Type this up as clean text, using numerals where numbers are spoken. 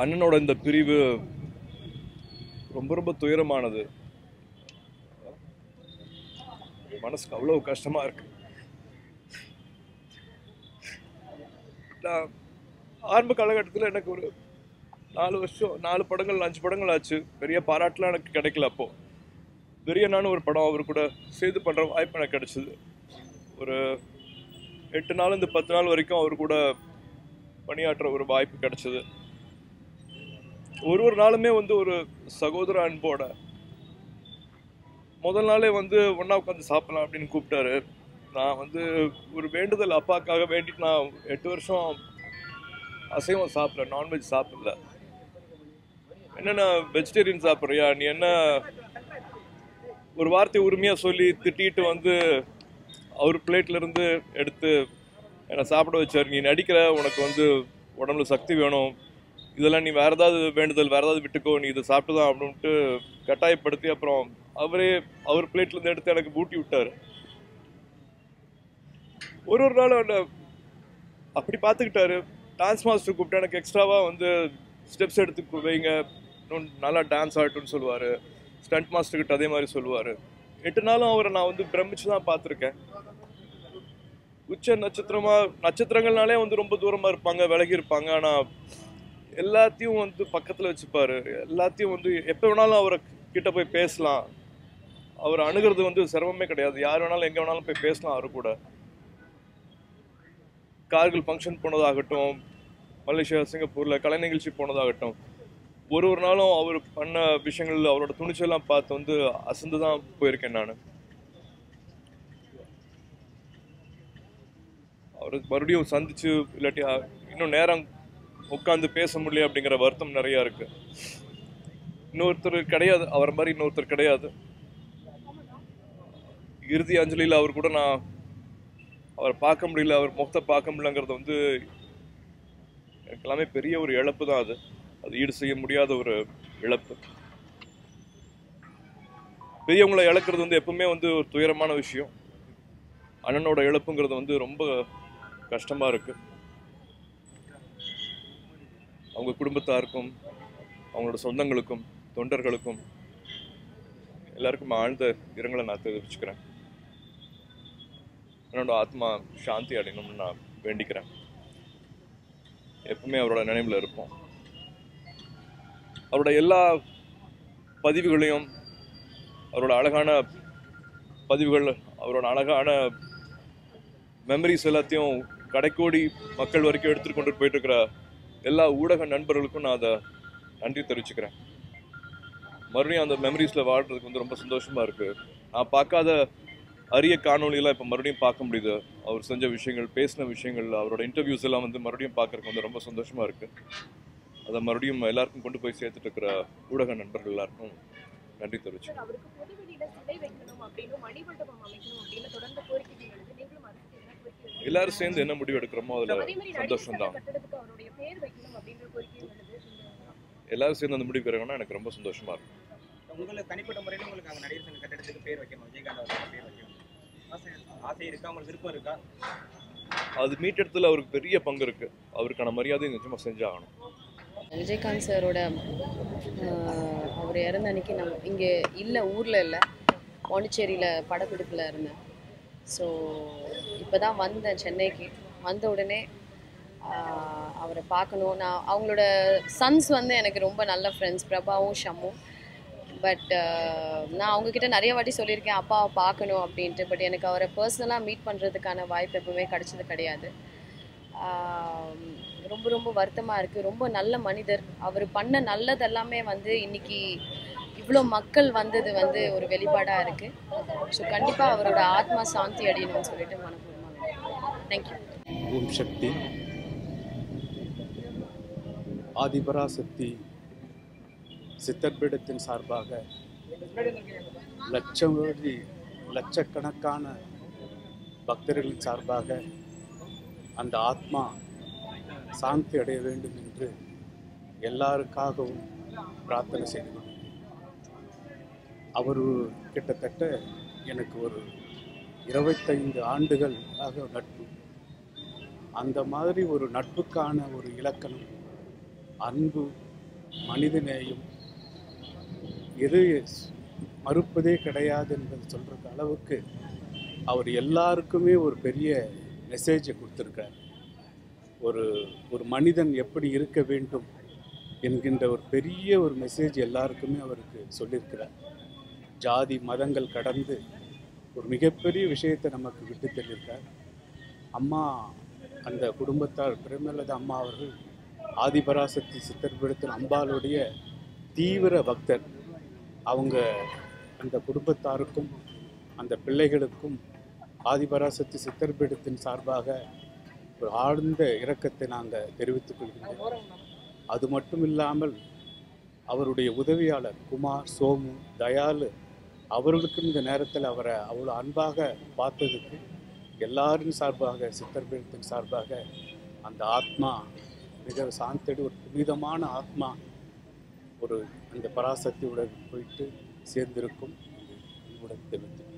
அண்ணனோட இந்த பிரிவு ரொம்ப ரொம்ப துயரமானது. மனசுக்கு அவ்வளவு கஷ்டமா இருக்கு. நான் ஆரம்ப காலகட்டத்தில் எனக்கு ஒரு 4 வருஷம் 4 படங்கள் 5 படங்கள் ஆச்சு. பெரிய பாராட்டுலாம் எனக்கு கிடைக்கல. அப்போ பெரியண்ணான்னு ஒரு படம் அவர் கூட சேர்ந்து பண்ற வாய்ப்பு எனக்கு கிடைச்சது. ஒரு 8 நாள் 10 நாள் வரைக்கும் அவர் கூட பணியாற்ற ஒரு வாய்ப்பு கிடைச்சது. ஒரு நாளுமே ஒரு சகோதர அன்போட முதல் நாளே ஒண்ணா உட்காந்து சாப்பிடலாம் அப்படின்னு கூப்பிட்டாரு. நான் ஒரு வேண்டுதல் அப்பாக்காக வேண்டிட்டு நான் 8 வருஷம் அசைவம் சாப்பிடல, நான்வெஜ் சாப்பிடல. என்னன்னா வெஜிடேரியன் சாப்பிட்றியா நீ, என்ன ஒரு வார்த்தை உரிமையா சொல்லி திட்டிட்டு அவர் பிளேட்ல இருந்து எடுத்து என்னை சாப்பிட வச்சார். நீ நடிக்கிற, உனக்கு உடம்புல சக்தி வேணும், இதெல்லாம் நீ வேற ஏதாவது வேண்டுதல் வேற ஏதாவது விட்டுக்கோ, நீ இதை சாப்பிட்டுதான் அப்படின்ட்டு கட்டாயப்படுத்தி அப்புறம் அவர் பிளேட்ல இருந்து எடுத்து எனக்கு ஊட்டி விட்டாரு. ஒரு நாள் அப்படி பார்த்துக்கிட்டாரு. டான்ஸ் மாஸ்டர் கூப்பிட்டு எனக்கு எக்ஸ்ட்ராவா ஸ்டெப்ஸ் எடுத்து வைங்க, நல்லா டான்ஸ் ஆகட்டும்னு சொல்லுவாரு. ஸ்டண்ட் மாஸ்டர் கிட்ட அதே மாதிரி சொல்லுவாரு. 8 நாளும் அவரை நான் பிரமிச்சு தான் பார்த்துருக்கேன். உச்ச நட்சத்திரங்கள்னாலே ரொம்ப தூரமா இருப்பாங்க, விலகி இருப்பாங்க. ஆனா எல்லாத்தையும் பக்கத்துல வச்சுப்பாரு. எல்லாத்தையும் எப்ப வேணாலும் அவரை கிட்ட போய் பேசலாம். அவர் அணுகிறது சிரமமே கிடையாது. யார் வேணாலும் எங்க வேணாலும் போய் பேசலாம் அவரு கூட. கார்கில் ஃபங்க்ஷன் போனதாகட்டும், மலேசியா சிங்கப்பூர்ல கலை நிகழ்ச்சி போனதாகட்டும், ஒரு நாளும் அவர் பண்ண விஷயங்கள் அவரோட துணிச்சலாம் பார்த்து அசந்துதான் போயிருக்கேன் நான். அவருக்கு மறுபடியும் சந்திச்சு இல்லாட்டி இன்னும் நேரம் உட்காந்து பேச முடியல அப்படிங்கிற வருத்தம் நிறைய இருக்கு. இன்னொருத்தர் கிடையாது, அவர் மாதிரி இன்னொருத்தர் கிடையாது. இறுதி அஞ்சலியில் அவர் கூட நான் அவரை பார்க்க முடியல, அவர் முகத்தை பார்க்க முடியலங்கிறது எனக்கு எல்லாமே பெரிய ஒரு இழப்பு தான். அது ஈடு செய்ய முடியாத ஒரு இழப்பு. பெரியவங்களை இழக்கிறது எப்பவுமே ஒரு துயரமான விஷயம். அண்ணனோட இழப்புங்கிறது ரொம்ப கஷ்டமா இருக்கு. அவங்க குடும்பத்தாருக்கும் அவங்களோட சொந்தங்களுக்கும் தொண்டர்களுக்கும் எல்லாருக்கும் ஆழ்ந்த இரங்கலை நான் தெரிவிச்சுக்கிறேன். என்னோட ஆத்மா சாந்தி அடையணும்னு நான் வேண்டிக்கிறேன். எப்பவுமே அவரோட நினைவுல இருப்போம். அவரோட எல்லா பதிவுகளையும், அவரோட அழகான பதிவுகள், அவரோட அழகான மெமரிஸ் எல்லாத்தையும் கடைக்கோடி மக்கள் வரைக்கும் எடுத்துட்டு கொண்டு போயிட்டு இருக்கிற எல்லா ஊடக நண்பர்களுக்கும் நான் அதை நன்றி தெரிவிச்சுக்கிறேன். மறுபடியும் அந்த மெமரிஸ்ல வாழ்றதுக்கு ரொம்ப சந்தோஷமா இருக்கு. நான் பார்க்காத அரிய காணொலியெல்லாம் இப்போ மறுபடியும் பார்க்க முடியுது. அவர் செஞ்ச விஷயங்கள், பேசின விஷயங்கள், அவரோட இன்டர்வியூஸ் எல்லாம் மறுபடியும் பார்க்கறதுக்கு ரொம்ப சந்தோஷமா இருக்கு. அதை மறுபடியும் எல்லாருக்கும் கொண்டு போய் சேர்த்துட்டு இருக்கிற ஊடக நண்பர்கள் எல்லாருக்கும் நன்றி தெரிவிச்சு. எல்லாரும் சேர்ந்து என்ன முடிவு எடுக்கிறோமோ அதுல சந்தோஷம் தான். எல்லாரும் சேர்ந்து அந்த முடிவு எடுக்கணும்னா எனக்கு ரொம்ப சந்தோஷமா இருக்கும். உங்களுக்கு தனிப்பட்ட முறையில் உங்களுக்கு அங்கே நடிகர் சங்க கட்டடத்துக்கு பேர் வைக்கணும், விஜயகாந்த் அவருக்கு பேர் வைக்கணும் ஆசை இருக்கா, உங்களுக்கு விருப்பம் இருக்கா? அது மீட்டெடுத்துல அவருக்கு பெரிய பங்கு இருக்கு. அவருக்கான மரியாதை நிச்சயமா செஞ்சாகணும். விஜயகாந்த் சாரோட அவர் இறந்த அன்னைக்கு நம்ம இங்கே இல்லை, ஊரில் இல்லை, பாண்டிச்சேரியில் படப்பிடிப்பில் இருந்தேன். ஸோ இப்போ தான் வந்தேன் சென்னைக்கு. வந்த உடனே அவரை பார்க்கணும். நான் அவங்களோட சன்ஸ் எனக்கு ரொம்ப நல்ல ஃப்ரெண்ட்ஸ், பிரபாவும் ஷம்மும். பட் நான் அவங்கக்கிட்ட நிறைய வாட்டி சொல்லியிருக்கேன் அப்பாவை பார்க்கணும் அப்படின்ட்டு. பட் எனக்கு அவரை பர்சனலாக மீட் பண்ணுறதுக்கான வாய்ப்பு எப்பவுமே கிடைச்சது கிடையாது. ரொம்ப ரொம்ப வருத்தமாக இருக்குது. ரொம்ப நல்ல மனிதர். அவர் பண்ண நல்லதெல்லாமே இன்னைக்கு இவ்வளோ மக்கள் வந்தது ஒரு வெளிப்பாடாக இருக்குது. ஸோ கண்டிப்பாக அவரோட ஆத்மா சாந்தி அடையணும்னு சொல்லிட்டு மனப்பூர்வமாக தேங்க்யூ. ஓம் சக்தி. ஆதிபராசக்தி சித்தர்பீடத்தின் சார்பாக லட்சக்கணக்கான பக்தர்களின் சார்பாக அந்த ஆத்மா சாந்தி அடைய வேண்டும் என்று எல்லாருக்காகவும் பிரார்த்தனை செய்து அவர் கிட்டத்தட்ட எனக்கு ஒரு 25 ஆண்டுகள் ஆக நட்பு. அந்த மாதிரி ஒரு நட்புக்கான ஒரு இலக்கணம் அன்பு, மனிதநேயம் எது மறுப்பதே கிடையாது என்பது சொல்கிற அளவுக்கு அவர் எல்லாருக்குமே ஒரு பெரிய மெசேஜை கொடுத்துருக்கார். ஒரு மனிதன் எப்படி இருக்க வேண்டும் என்கின்ற ஒரு பெரிய ஒரு மெசேஜ் எல்லாருக்குமே அவருக்கு சொல்லியிருக்கிறார். ஜாதி மதங்கள் கடந்து ஒரு மிகப்பெரிய விஷயத்தை நமக்கு விட்டு தள்ளியிருக்கார். அம்மா அந்த குடும்பத்தார் பிரேமலதா அம்மா அவர்கள் ஆதிபராசக்தி சித்தர்பீடத்தின் அம்பாளுடைய தீவிர பக்தர். அவங்க அந்த குடும்பத்தாருக்கும் அந்த பிள்ளைகளுக்கும் ஆதிபராசக்தி சித்தர்பீடத்தின் சார்பாக ஒரு ஆழ்ந்த இரக்கத்தை நாங்கள் தெரிவித்துக் கொள்கிறோம். அது மட்டும் இல்லாமல் அவருடைய உதவியாளர் குமார், சோமு, தயாலு அவர்களுக்கும் இந்த நேரத்தில் அவரை அவ்வளோ அன்பாக பார்த்ததுக்கு எல்லாரின் சார்பாக சித்தர்பீடத்தின் சார்பாக அந்த ஆத்மா மிக சாந்தடி ஒரு புனிதமான ஆத்மா ஒரு அந்த பராசக்தியுடன் போயிட்டு சேர்ந்திருக்கும் உடன் தெரிவித்து